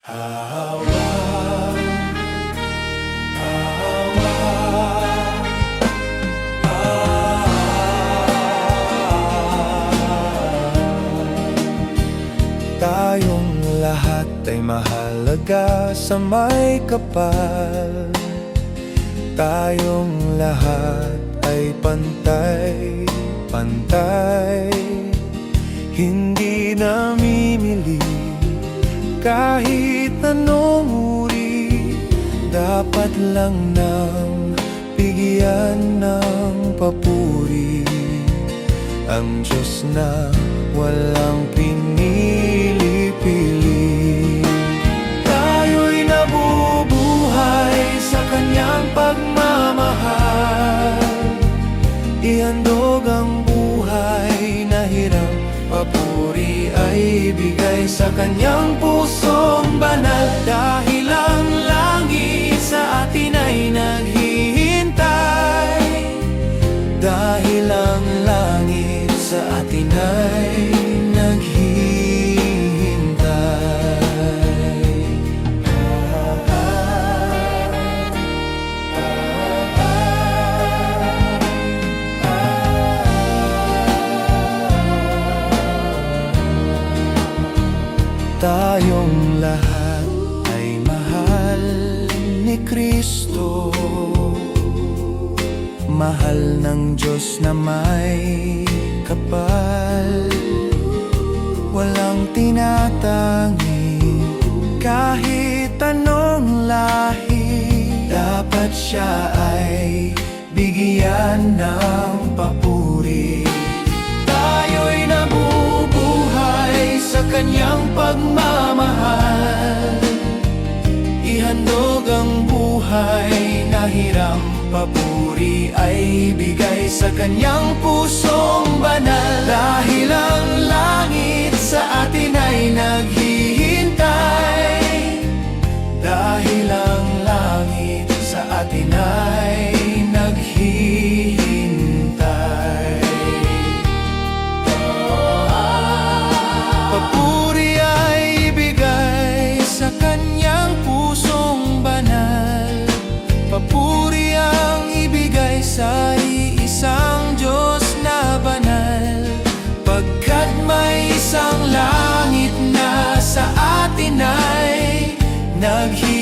Hawa, hawa, tayong lahat ay mahalaga sa may kapal. Tayong lahat ay pantay-pantay, hindi namimili kahit anong uri. Dapat lang nang bigyan ng papuri ang Diyos na walang pinili-pili. Tayo'y nabubuhay sa Kanyang pagmamahal, ihandog ang buhay na hirap, papuri ay bigay sa Kanyang pusong banal. Dahil ang langit sa atin ay naghihintay, dahil ang langit sa atin ay tayong lahat ay mahal ni Kristo, mahal ng Diyos na may kapal. Walang tinatangi kahit anong lahi, dapat siya ay bigyan ng papuri. Tayo'y nabubuhay sa Kanyang pagmamahal, ihandog ang buhay na hirang, papuri ay bigay sa Kanyang pusong banal. Dahil ang langit sa atin ay naghihintay, dahil ang langit sa atin ay naghihintay. Papuri ay ibigay sa Kanyang pusong banal, papuri ang ibigay sa iisang Diyos na banal. Pagkat may isang langit na sa atin ay naghihintay,